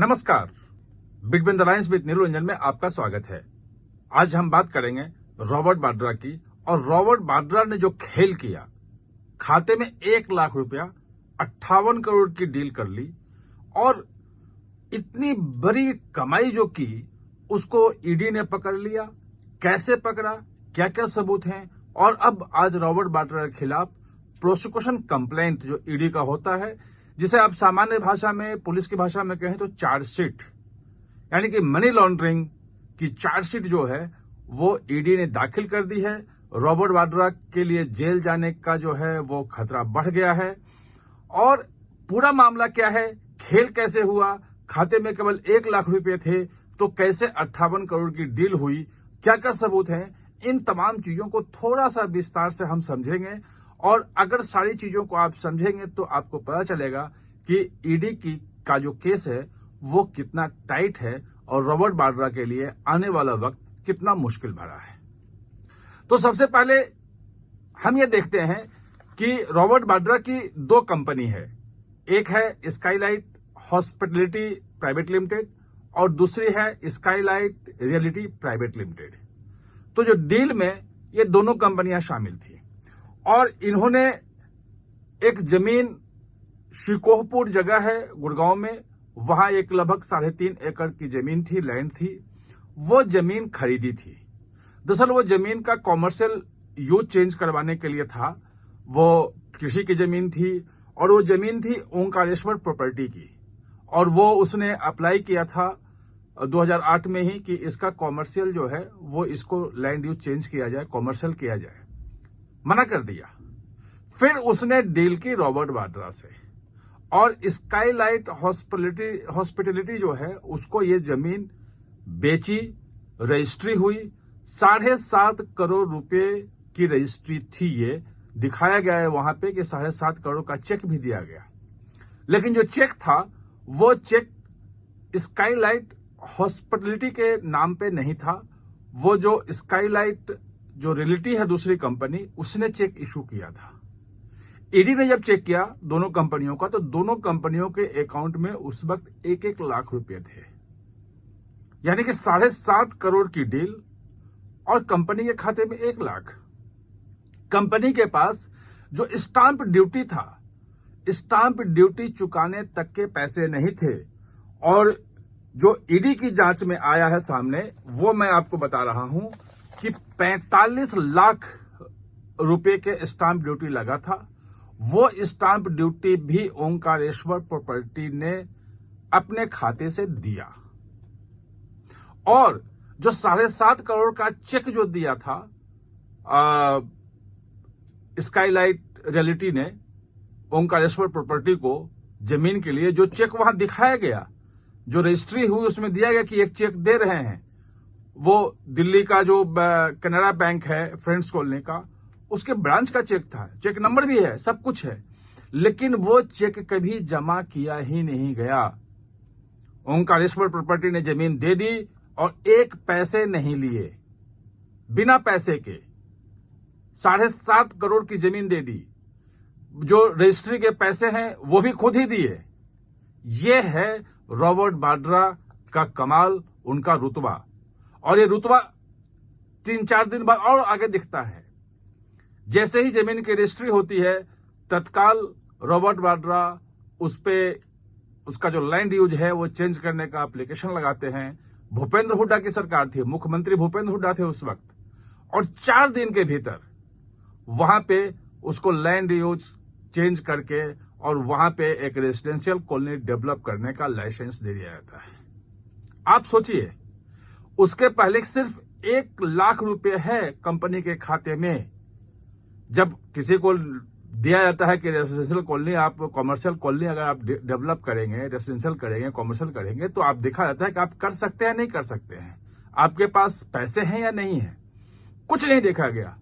नमस्कार, big been the lines with Niranjan में आपका स्वागत है। आज हम बात करेंगे रॉबर्ट वाड्रा की। और रॉबर्ट वाड्रा ने जो खेल किया, खाते में 1 लाख रुपया 58 करोड़ की डील कर ली और इतनी बड़ी कमाई जो की उसको ईडी ने पकड़ लिया। कैसे पकड़ा, क्या क्या सबूत हैं, और अब आज रॉबर्ट वाड्रा के खिलाफ प्रोसिक्यूशन कंप्लेंट जो ईडी का होता है, जिसे आप सामान्य भाषा में, पुलिस की भाषा में कहें तो चार्जशीट, यानी कि मनी लॉन्ड्रिंग की चार्जशीट जो है वो ईडी ने दाखिल कर दी है। रॉबर्ट वाड्रा के लिए जेल जाने का जो है वो खतरा बढ़ गया है। और पूरा मामला क्या है, खेल कैसे हुआ, खाते में केवल 1 लाख रुपए थे तो कैसे 58 करोड़ की डील हुई, क्या क्या सबूत हैं, इन तमाम चीजों को थोड़ा सा विस्तार से हम समझेंगे। और अगर सारी चीजों को आप समझेंगे तो आपको पता चलेगा कि ईडी का जो केस है वो कितना टाइट है और रॉबर्ट वाड्रा के लिए आने वाला वक्त कितना मुश्किल भरा है। तो सबसे पहले हम ये देखते हैं कि रॉबर्ट वाड्रा की 2 कंपनी है। एक है स्काईलाइट हॉस्पिटैलिटी प्राइवेट लिमिटेड और दूसरी है स्काईलाइट रियलिटी प्राइवेट लिमिटेड। तो जो डील में ये दोनों कंपनियां शामिल थी और इन्होंने एक जमीन, शिकोहपुर जगह है गुड़गांव में, वहां एक लगभग 3.5 एकड़ की जमीन थी, लैंड थी, वो जमीन खरीदी थी। दरअसल वो जमीन का कॉमर्शियल यूज चेंज करवाने के लिए था। वो कृषि की जमीन थी और वो जमीन थी ओंकारेश्वर प्रॉपर्टी की, और वो उसने अप्लाई किया था 2008 में ही कि इसका कॉमर्शियल जो है वो इसको लैंड यूज चेंज किया जाए, कॉमर्शियल किया जाए। मना कर दिया। फिर उसने डील की रॉबर्ट वाड्रा से और स्काईलाइट हॉस्पिटैलिटी जो है उसको ये जमीन बेची, रजिस्ट्री हुई। 7.5 करोड़ रुपए की रजिस्ट्री थी, ये दिखाया गया है वहां पे कि 7.5 करोड़ का चेक भी दिया गया। लेकिन जो चेक था वो चेक स्काईलाइट हॉस्पिटैलिटी के नाम पे नहीं था। वो जो स्काईलाइट जो रियलिटी है दूसरी कंपनी, उसने चेक इशू किया था। ईडी ने जब चेक किया दोनों कंपनियों का, तो दोनों कंपनियों के अकाउंट में उस वक्त 1-1 लाख रुपए थे, यानी कि 7.5 करोड़ की डील और कंपनी के खाते में 1 लाख। कंपनी के पास जो स्टाम्प ड्यूटी था, स्टाम्प ड्यूटी चुकाने तक के पैसे नहीं थे। और जो ईडी की जांच में आया है सामने, वो मैं आपको बता रहा हूं कि 45 लाख रुपए के स्टाम्प ड्यूटी लगा था। वो स्टाम्प ड्यूटी भी ओंकारेश्वर प्रॉपर्टी ने अपने खाते से दिया। और जो 7.5 करोड़ का चेक जो दिया था स्काईलाइट रियलिटी ने ओंकारेश्वर प्रॉपर्टी को जमीन के लिए, जो चेक वहां दिखाया गया, जो रजिस्ट्री हुई उसमें दिया गया कि एक चेक दे रहे हैं, वो दिल्ली का जो कनाडा बैंक है फ्रेंड्स कॉलोनी का, उसके ब्रांच का चेक था, चेक नंबर भी है, सब कुछ है। लेकिन वो चेक कभी जमा किया ही नहीं गया। ओंकारेश्वर प्रॉपर्टी ने जमीन दे दी और 1 पैसे नहीं लिए, बिना पैसे के 7.5 करोड़ की जमीन दे दी। जो रजिस्ट्री के पैसे हैं वो भी खुद ही दिए। ये है रॉबर्ट वाड्रा का कमाल, उनका रुतबा। और ये रुतबा 3-4 दिन बाद और आगे दिखता है। जैसे ही जमीन की रजिस्ट्री होती है, तत्काल रॉबर्ट वाड्रा उस पे उसका जो लैंड यूज है वो चेंज करने का एप्लीकेशन लगाते हैं। भूपेंद्र हुड्डा की सरकार थी, मुख्यमंत्री भूपेंद्र हुड्डा थे उस वक्त, और 4 दिन के भीतर वहां पे उसको लैंड यूज चेंज करके और वहां पे एक रेजिडेंशियल कॉलोनी डेवलप करने का लाइसेंस दे दिया जाता है। आप सोचिए, उसके पहले सिर्फ 1 लाख रुपए है कंपनी के खाते में। जब किसी को दिया जाता है कि रेजिडेंशियल कॉलोनी, आप कॉमर्शियल कॉलोनी अगर आप डेवलप करेंगे, रेजिडेंशियल करेंगे, कॉमर्शियल करेंगे, तो आप देखा जाता है कि आप कर सकते हैं नहीं कर सकते हैं, आपके पास पैसे हैं या नहीं है। कुछ नहीं देखा गया,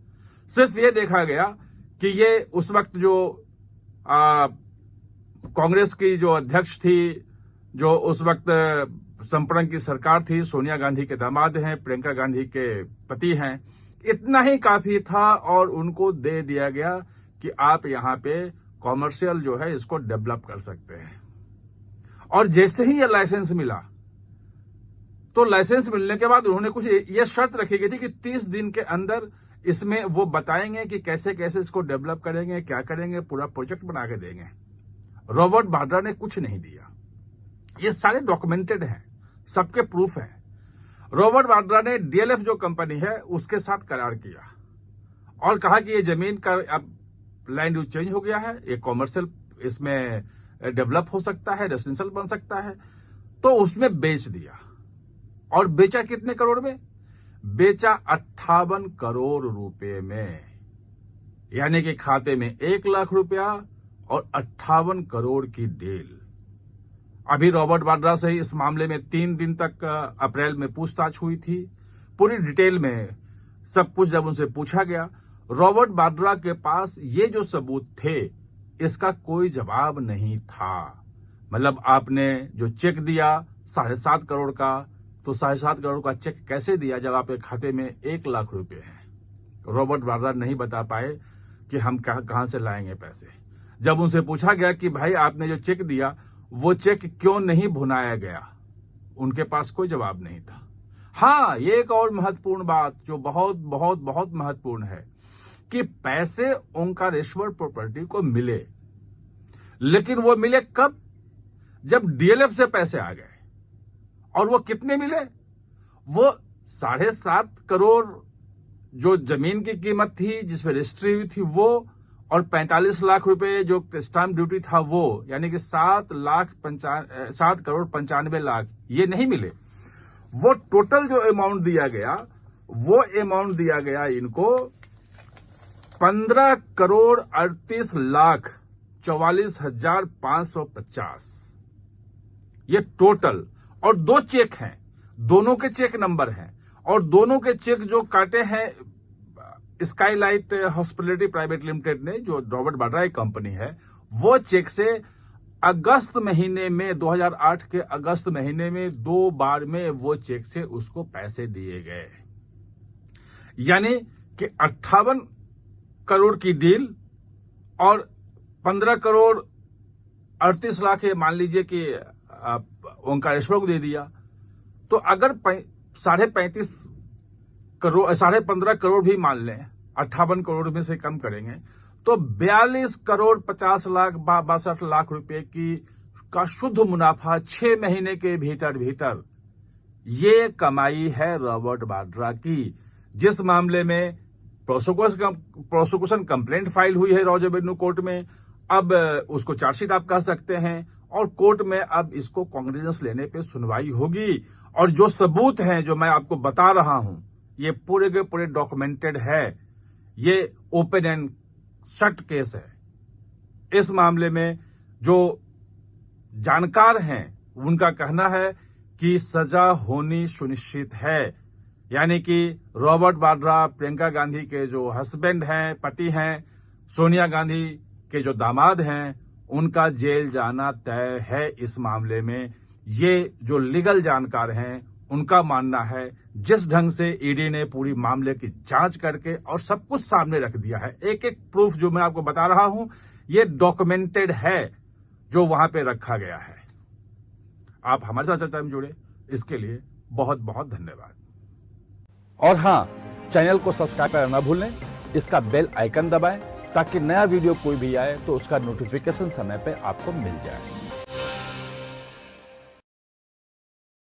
सिर्फ ये देखा गया कि ये उस वक्त जो कांग्रेस की जो अध्यक्ष थी, जो उस वक्त संपर्ण की सरकार थी, सोनिया गांधी के दामाद हैं, प्रियंका गांधी के पति हैं, इतना ही काफी था और उनको दे दिया गया कि आप यहां पे कॉमर्शियल जो है इसको डेवलप कर सकते हैं। और जैसे ही ये लाइसेंस मिला तो लाइसेंस मिलने के बाद उन्होंने कुछ ये शर्त रखी गई थी कि 30 दिन के अंदर इसमें वो बताएंगे कि कैसे कैसे इसको डेवलप करेंगे, क्या करेंगे, पूरा प्रोजेक्ट बना के देंगे। रॉबर्ट वाड्रा ने कुछ नहीं दिया। ये सारे डॉक्यूमेंटेड हैं, सबके प्रूफ हैं। रॉबर्ट वाड्रा ने डीएलएफ जो कंपनी है उसके साथ करार किया और कहा कि ये जमीन का अब लैंड यूज चेंज हो गया है, ये कॉमर्शियल इसमें डेवलप हो सकता है, रेसिडेंशियल बन सकता है, तो उसमें बेच दिया। और बेचा कितने करोड़ में? बेचा 58 करोड़ रुपए में, यानी कि खाते में 1 लाख रुपया और 58 करोड़ की डील। अभी रॉबर्ट वाड्रा से इस मामले में 3 दिन तक अप्रैल में पूछताछ हुई थी। पूरी डिटेल में सब कुछ जब उनसे पूछा गया, रॉबर्ट वाड्रा के पास ये जो सबूत थे इसका कोई जवाब नहीं था। मतलब आपने जो चेक दिया 7.5 करोड़ का, तो 7.5 करोड़ का चेक कैसे दिया जब आपके खाते में 1 लाख रुपए हैं? रॉबर्ट वाड्रा नहीं बता पाए कि हम कहां से लाएंगे पैसे। जब उनसे पूछा गया कि भाई आपने जो चेक दिया वो चेक क्यों नहीं भुनाया गया, उनके पास कोई जवाब नहीं था। हाँ, ये एक और महत्वपूर्ण बात जो बहुत बहुत बहुत महत्वपूर्ण है कि पैसे ओंकारेश्वर प्रॉपर्टी को मिले, लेकिन वो मिले कब? जब डीएलएफ से पैसे आ गए। और वो कितने मिले? वो 7.5 करोड़ जो जमीन की कीमत थी जिसपे रजिस्ट्री हुई थी वो, और 45 लाख रुपए जो स्टाम्प ड्यूटी था वो, यानी कि 7 करोड़ 95 लाख ये नहीं मिले। वो टोटल जो अमाउंट दिया गया, वो अमाउंट दिया गया इनको 15 करोड़ 38 लाख 44,550, ये टोटल। और 2 चेक हैं, दोनों के चेक नंबर हैं, और दोनों के चेक जो काटे हैं स्काईलाइट हॉस्पिटैलिटी प्राइवेट लिमिटेड ने, जो रॉबर्ट वाड्रा की कंपनी है, वो चेक से अगस्त महीने में 2008 के अगस्त महीने में 2 बार में वो चेक से उसको पैसे दिए गए। यानी कि 58 करोड़ की डील और 15 करोड़ 38 लाख मान लीजिए कि ओंकारेश्वर को दे दिया, तो अगर 15.5 करोड़ भी मान लें, 58 करोड़ में से कम करेंगे तो 42 करोड़ 50 लाख 62 लाख रुपए का शुद्ध मुनाफा 6 महीने के भीतर भीतर ये कमाई है रॉबर्ट वाड्रा की। जिस मामले में प्रोसिक्यूशन कंप्लेंट फाइल हुई है रॉज एवेन्यू कोर्ट में, अब उसको चार्जशीट आप कह सकते हैं, और कोर्ट में अब इसको कॉग्निजेंस लेने पे सुनवाई होगी। और जो सबूत हैं जो मैं आपको बता रहा हूं, ये पूरे के पूरे डॉक्यूमेंटेड है। ये ओपन एंड शट केस है। इस मामले में जो जानकार हैं उनका कहना है कि सजा होनी सुनिश्चित है, यानी कि रॉबर्ट वाड्रा प्रियंका गांधी के जो हस्बैंड हैं, पति हैं, सोनिया गांधी के जो दामाद हैं, उनका जेल जाना तय है इस मामले में। ये जो लीगल जानकार हैं उनका मानना है जिस ढंग से ईडी ने पूरी मामले की जांच करके और सब कुछ सामने रख दिया है, एक एक प्रूफ जो मैं आपको बता रहा हूं ये डॉक्यूमेंटेड है जो वहां पे रखा गया है। आप हमारे साथ चर्चा में जुड़े, इसके लिए बहुत बहुत धन्यवाद। और हां, चैनल को सब्सक्राइब करना ना भूलें, इसका बेल आइकन दबाएं ताकि नया वीडियो कोई भी आए तो उसका नोटिफिकेशन समय पे आपको मिल जाए।